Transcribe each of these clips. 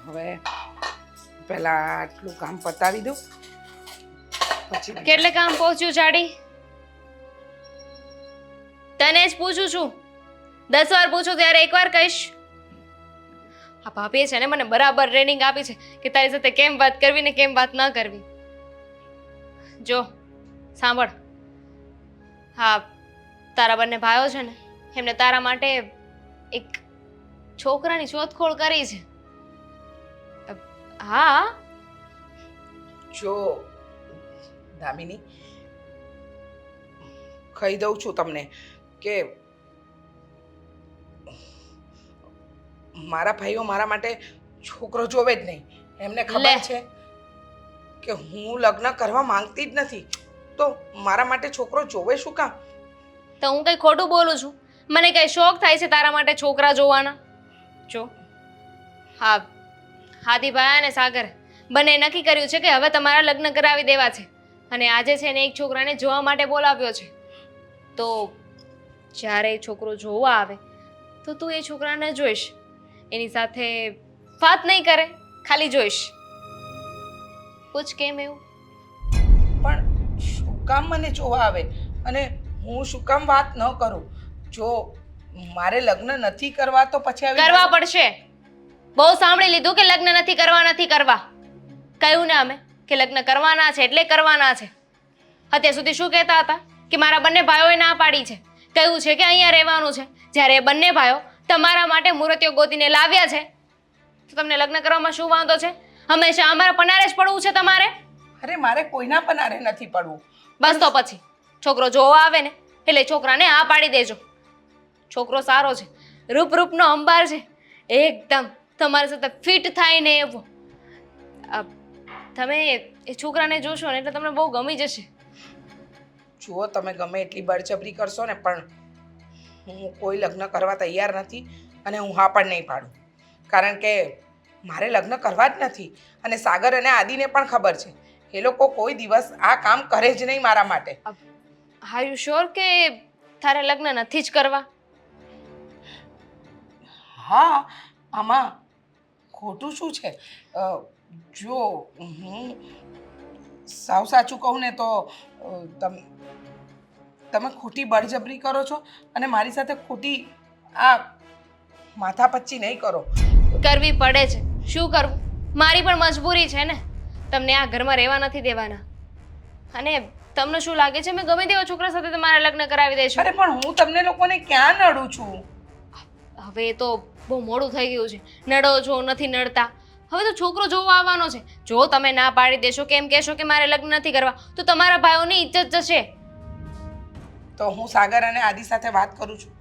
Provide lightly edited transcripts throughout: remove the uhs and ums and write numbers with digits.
હવે પહેલા આટલું કામ પતાવી દઉં પછી કેટલે કામ પહોંચ્યું જાડી? તને જ પૂછું છું. 10 વાર પૂછું ત્યારે એકવાર કહીશ. આ ભાભીએ છે ને મને બરાબર ટ્રેનિંગ આપી છે કે તારી સાથે કેમ વાત કરવી ને કેમ વાત ન કરવી. જો સાંભળ, હા, તારા બંને ભાઈઓ છે ને એમને તારા માટે એક છોકરાની શોધખોળ કરી છે. હા, જો દામિની, કહી દઉં છું તમને કે મારા ભાઈઓ મારા માટે છોકરો જોવે જ નહીં. એમને લે. ખબર છે કે હું લગ્ન કરવા માંગતી જ નથી, તો મારા માટે છોકરો જોવે શું કામ? તો હું કઈ ખોટું બોલું છું? મને કઈ શોખ થાય છે તારા માટે છોકરા જોવાના? જો, હા, હાદીભાઈ અને સાગર બંને નક્કી કર્યું છે કે હવે તમારા લગ્ન કરાવી દેવા છે અને આજે છે ને એક છોકરાને જોવા માટે બોલાવ્યો છે. તો જ્યારે એ છોકરો જોવા આવે તો તું એ છોકરાને જોઈશ, એની સાથે વાત નહીં કરે, ખાલી જોઈશ. પૂછ કેમ એવું? પણ શું કામ મને જોવા આવે અને હું શું કામ વાત ન કરું? જો મારે લગ્ન નથી કરવા તો પછી આવી કરવા પડશે. બહુ સાંભળી લીધું કે લગ્ન નથી કરવા, નથી કરવા. કહ્યું ને અમે કે લગ્ન કરવાના છે એટલે કરવાના છે. અત્યાર સુધી શું કહેતા હતા કે મારા બંને ભાઈઓએ ના પાડી છે, કહ્યું છે કે અહીંયા રહેવાનું છે. જ્યારે એ બંને ભાઈઓ તમારા માટે મૂર્તિઓ ગોતીને લાવ્યા છે તો તમને લગ્ન કરવામાં શું વાંધો છે? હંમેશા અમારા પનારે જ પડવું છે તમારે? અરે મારે કોઈના પનારે નથી પડવું. બસ તો પછી છોકરો જોવા આવે ને એટલે છોકરાને આ પાડી દેજો. છોકરો સારો છે, રૂપનો અંબાર છે, એકદમ તમારી સાથે ફિટ થાય ને એવો. તમે એ છોકરાને જોશો ને એટલે તમને બહુ ગમી જશે. જુઓ, તમે ગમે એટલી બળજબરી કરશો ને પણ હું કોઈ લગ્ન કરવા તૈયાર નથી અને હું હા પણ નહીં પાડું. કારણ કે મારે લગ્ન કરવા જ નથી અને સાગર અને આદિને પણ ખબર છે. એ લોકો કોઈ દિવસ આ કામ કરે જ નહીં મારા માટે. આર યુ શ્યોર કે તારે લગ્ન નથી જ કરવા? હા, આમાં ખોટું શું છે? જો હું સાવ સાચું કહું ને તો તમે ખોટી બળજબરી કરો છો અને મારી સાથે ખોટી આ માથાપચ્ચી નહીં કરો. કરવી પડે છે. શું કરવું? મારી પણ મજબૂરી છે ને. તમને આ ઘરમાં રહેવા નથી દેવાના. અને તમને શું લાગે છે મેં ગમે તેવા છોકરા સાથે તમારા લગ્ન કરાવી દઈશું? અરે પણ હું તમને લોકોને ક્યાં નડું છું? હવે એ તો બહુ મોડું થઈ ગયું છે. નડો છો, નથી નડતા. હવે તો છોકરો જોવા આવવાનો છે. જો તમે ના પાડી દેશો, કેમ કહેશો કે મારે લગ્ન નથી કરવા, તો તમારા ભાઈઓની ઇજ્જત જશે. તો હું સાગર અને આદિ સાથે વાત કરું છું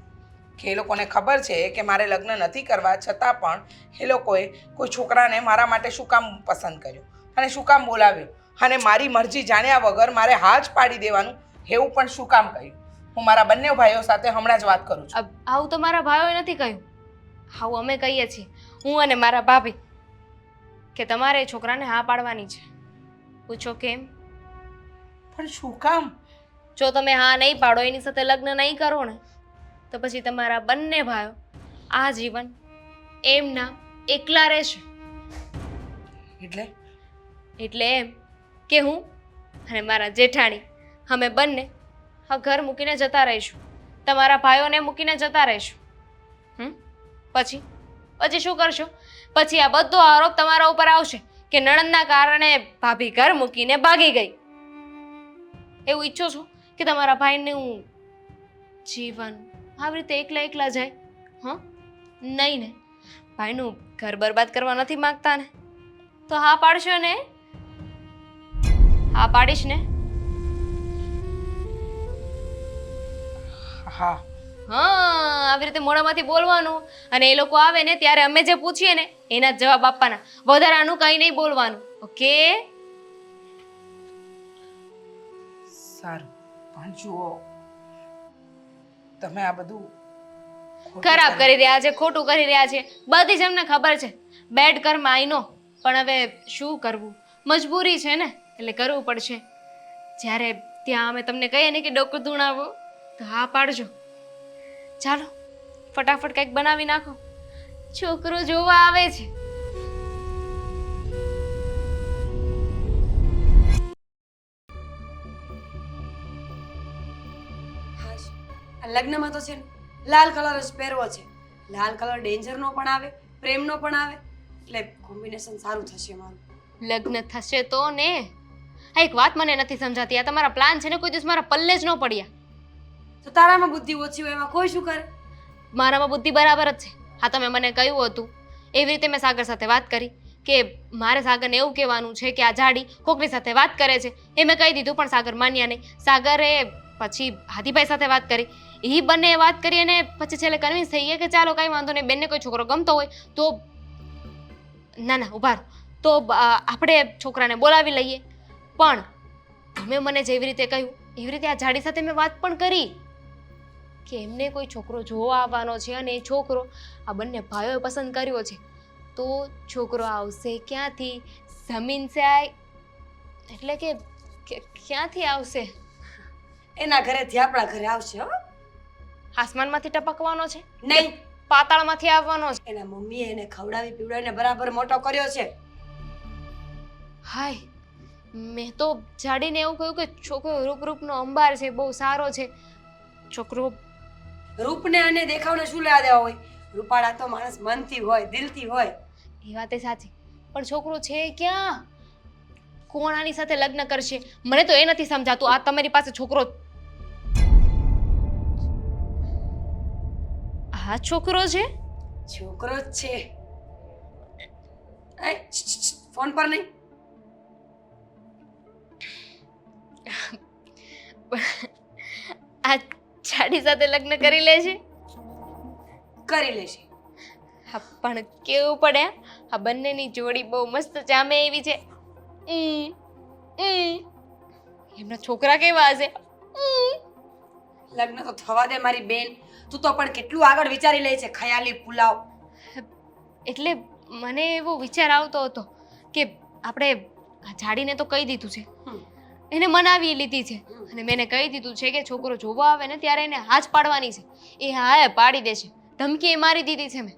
કે એ લોકોને ખબર છે કે મારે લગ્ન નથી કરવા, છતાં પણ એ લોકોએ કોઈ છોકરાને મારા માટે શું કામ પસંદ કર્યો અને શું કામ બોલાવ્યો અને મારી મરજી જાણ્યા વગર મારે હા જ પાડી દેવાનું એવું પણ શું કામ કહ્યું? હું મારા બંને ભાઈઓ સાથે હમણાં જ વાત કરું છું. આવું તો મારા ભાઈઓએ નથી કહ્યું. આવું અમે કહીએ છીએ, હું અને મારા ભાભી, કે તમારે એ છોકરાને હા પાડવાની છે. પૂછો કેમ? પણ શું કામ? જો તમે હા નહીં પાડો, એની સાથે લગ્ન નહીં કરો ને, તો પછી તમારા બંને ભાઈઓ આ જીવન એમના એકલા રહેશે. એટલે એમ કે હું અને મારા જેઠાણી અમે બંને આ ઘર મૂકીને જતા રહીશું, તમારા ભાઈઓને મૂકીને જતા રહીશું. પછી પછી શું કરશો? પછી આ બધો આરોપ તમારા ઉપર આવશે કે નણંદના કારણે ભાભી ઘર મૂકીને ભાગી ગઈ. એવું ઈચ્છો છો કે તમારા ભાઈનું જીવન આવી રીતે એકલા એકલા જાય? નહીં ને. ભાઈનું ઘર બરબાદ કરવા નથી માંગતા ને? તો હા પાડશો ને? હા પાડીશ ને? હા. આવી રીતે મોઢામાંથી બોલવાનું અને એ લોકો આવે ને ત્યારે અમે જે પૂછીએ ને એના જ જવાબ આપવાના. વધારાનું કંઈ નહીં બોલવાનું. ઓકે? સારું. પણ જુઓ, તમે આ બધું ખરાબ કરી રહ્યા છે, ખોટું કરી રહ્યા છે, બધી જ અમને ખબર છે. બેડ કર્મ આઈ નો, પણ હવે શું કરવું? મજબૂરી છે ને, એટલે કરવું પડશે. જ્યારે ત્યાં અમે તમને કહીએ ને કે ડોકું ધૂણાવો તો હા પાડજો. ચાલો ફટાફટ કંઈક બનાવી નાખો, છોકરો જોવા આવે છે. લગ્નમાં તો છે ને લાલ કલર જ પહેરવો છે. લાલ કલર ડેન્જરનો પણ આવે, પ્રેમનો પણ આવે, એટલે કોમ્બિનેશન સારું થશે મારું. લગ્ન થશે તો ને. આ એક વાત મને નથી સમજાતી, આ તમારા પ્લાન છે ને કોઈ દિવસ મારા પલ્લે જ ન પડ્યા. તો તારામાં બુદ્ધિ ઓછી હોય એમાં કોઈ શું કરે? મારામાં બુદ્ધિ બરાબર જ છે. હા, તમે મને કહ્યું હતું એવી રીતે મેં સાગર સાથે વાત કરી કે મારે સાગરને એવું કહેવાનું છે કે આ જાડી કોકની સાથે વાત કરે છે. એ મેં કહી દીધું પણ સાગર માન્યા નહીં. સાગરે પછી હાથીભાઈ સાથે વાત કરી, એ બંને વાત કરી અને પછી છેલ્લે કન્વિન્સ થઈ ગયા કે ચાલો કાંઈ વાંધો નહીં, બેનને કોઈ છોકરો ગમતો હોય તો ના ના ઉભા રહો, તો આપણે છોકરાને બોલાવી લઈએ. પણ તમે મને જેવી રીતે કહ્યું એવી રીતે આ જાડી સાથે મેં વાત પણ કરી કે એમને કોઈ છોકરો જોવા આવવાનો છે અને એ છોકરો આ બંને ભાઈઓએ પસંદ કર્યો છે. તો છોકરો આવશે ક્યાંથી? જમીન સે આય એટલે કે ક્યાંથી આવશે? એના ઘરેથી આપણા ઘરે આવશે. હો, આસમાનમાંથી ટપકવાનો છે? નહીં, પાતાળમાંથી આવવાનો છે? એના મમ્મીએ એને ખવડાવી પીવડાવીને બરાબર મોટો કર્યો છે. હાય, મેં તો જાડીને એવું કહ્યું કે છોકરો રૂપનો અંબાર છે, બહુ સારો છે. છોકરો રૂપને અને દેખાવને શું લેવા દેવા હોય? રૂપાળા તો માણસ મનથી હોય, દિલથી હોય. એ વાત એ સાચી, પણ છોકરો છે ક્યાં? કોણ આની સાથે લગ્ન કરશે? મને તો એ નથી સમજાતું. આ તમારી પાસે છોકરો, આ છોકરો છે? છોકરો જ છે. ફોન પર નહીં. આ જાડી સાથે લગ્ન કરી લે છે? કરી લેશે. હા, પણ કેવું પડે? આ બંનેની જોડી બહુ મસ્ત જામે એવી છે. એમના છોકરા કેવા હશે? લગ્ન તો થવા દે મારી બેન. તું તો પણ કેટલું આગળ વિચારી લે છે. ખયાલી પુલાવ. એટલે મને એવો વિચાર આવતો હતો કે આપણે આ જાડીને તો કહી દીધું છે, એને મનાવી લીધી છે અને મેં એને કહી દીધું છે કે છોકરો જોવા આવે ને ત્યારે એને હા જ પાડવાની છે. એ હા પાડી દેશે. ધમકી એ મારી દીધી છે મેં.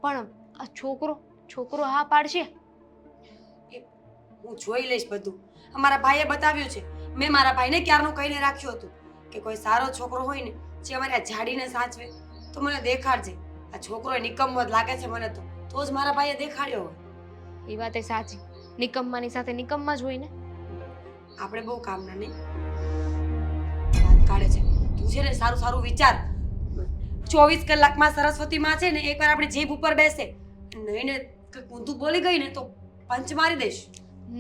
પણ આ છોકરો હા પાડશે? હું જોઈ લઈશ બધું. અમારા ભાઈએ બતાવ્યું છે. મેં મારા ભાઈને ક્યારનું કહીને રાખ્યું હતું કે કોઈ સારો છોકરો હોય ને જે અમારે આ જાડીને સાચવે તો મને દેખાડજે. આ છોકરો નિકમ્મો જ લાગે છે મને તો જ મારા ભાઈએ દેખાડ્યો હોય. એ વાત એ સાચી. નિકમ્માની સાથે નિકમ્મા જ હોય ને. આપણે બહુ કામના નહીં. વાત કાઢે છે. તું છે ને સારું સારું વિચાર. 24 કલાકમાં સરસ્વતી માં છે ને એકવાર આપણી જીભ ઉપર બેસે નહીં ને ઊંધું બોલી ગઈ ને તો પંચ મારી દઈશ.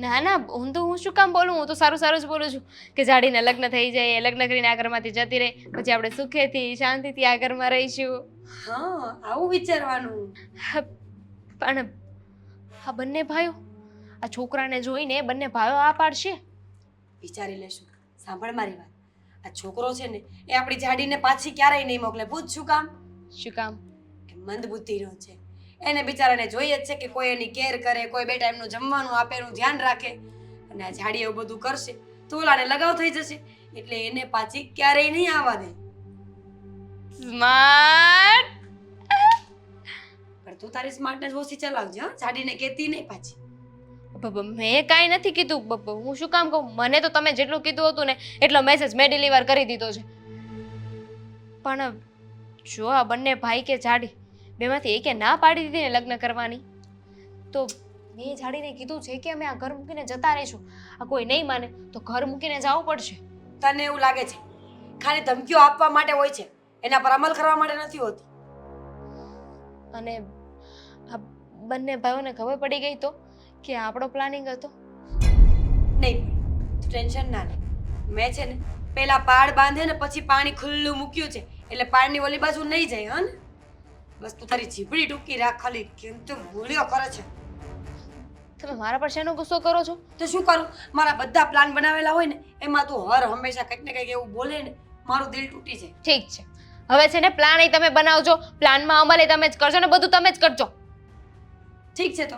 ના ના, હું શું કામ બોલું? હું તો સારું સારું જ બોલું છું કે જાડીને લગ્ન થઈ જાય, લગ્ન કરીને આ ઘરમાંથી જતી રહે, પછી આપણે સુખેથી શાંતિથી આ ઘરમાં રહીશું. હા, આવું વિચારવાનું. પણ આ બંને ભાઈઓ આ છોકરાને જોઈને બંને ભાઈઓ આ પાડશે? વિચારી લેશું. સાંભળ મારી વાત. આ છોકરો છે ને એ આપણી જાડીને પાછી ક્યારેય નહીં મોકલે. પૂછ શું કામ? શું કામ? એ મંદ બુદ્ધિનો છે. એને બિચારાને જોઈએ જ છે કે કોઈ એની કેર કરે, કોઈ 2 ટાઈમનું જમવાનું આપે, એનું ધ્યાન રાખે. અને આ જાડી એવું બધું કરશે તો ઓલાને લગાવ થઈ જશે. એટલે એને પાછી ક્યારેય નહીં આવવા દે. સ્માર્ટ. પણ તું તારી સ્માર્ટનેસ ઓછી ચલાવજે. હા, જાડીને કહેતી નહીં પાછી. મેં કાંઈ નથી કીધું. હું શું કામ કહું? મને તો તમે જેટલું કીધું હતું ને એટલો મેસેજ મેં ડિલિવર કરી દીધો છે. પણ જો આ બંને ભાઈ કે જાડી બેમાંથી એકે ના પાડી દીધી ને લગ્ન કરવાની, તો મેં જાડીને કીધું છે કે અમે આ ઘર મૂકીને જતા રહીશું. આ કોઈ નહીં માને તો ઘર મૂકીને જવું પડશે. તને એવું લાગે છે ખાલી ધમકીઓ આપવા માટે હોય છે, એના પર અમલ કરવા માટે નથી હોતી. અને આ બંને ભાઈઓને ખબર પડી ગઈ તો કે આપણો પ્લાનિંગ હતો? નહીં, ટેન્શન ના લે. મેં છે ને પેલા પાડ બાંધે ને પછી પાણી ખુલ્લું મૂક્યું છે એટલે પાડની ઓલી બાજુ નહીં જાય. હા ને, બસ તું તારી જીભડી ટૂંકી રાખ. ખાલી કેમ તું ભૂલ્યો કરે છે. તમે મારા પર શેનો ગુસ્સો કરો છો? તો શું કરું? મારા બધા પ્લાન બનાવેલા હોય ને એમાં તું હંમેશા કંઈક ને કંઈક એવું બોલે ને મારું દિલ તૂટી જાય. ઠીક છે, હવે છે ને પ્લાન તમે બનાવજો, પ્લાનમાં અમલ તમે જ કરજો ને બધું તમે જ કરજો. ઠીક છે, તો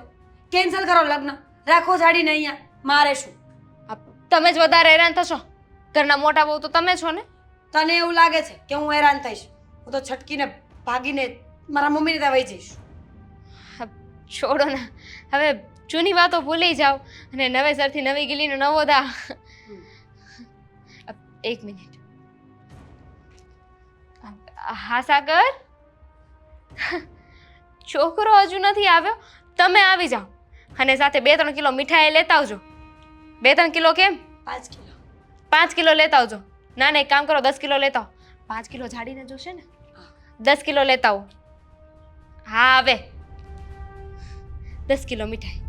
કેન્સલ કરો લગ્ન. રાખો જાડીને અહીંયા. મારે શું? તમે જ વધારે હેરાન થશો. ઘરના મોટા બહુ તો તમે છો ને. તને એવું લાગે છે કે હું હેરાન થઈશ? હું તો છટકીને ભાગીને મારા મમ્મીને ત્યાં વહી જઈશ. છોડો ને, હવે જૂની વાતો ભૂલી જાઓ અને નવેસરથી નવી ગીલીનો નવો દા. એક મિનિટ. હા સાગર, છોકરો હજુ નથી આવ્યો, તમે આવી જાઓ અને સાથે 2-3 કિલો મીઠાઈ લેતા આવજો. 2-3 કિલો કેમ? 5 કિલો. 5 કિલો લેતા આવજો. ના ના, એક કામ કરો, 10 કિલો લેતા આવો. 5 કિલો જાડીને જોશે ને, 10 કિલો લેતા આવો. હા, હવે 10 કિલો મીઠાઈ.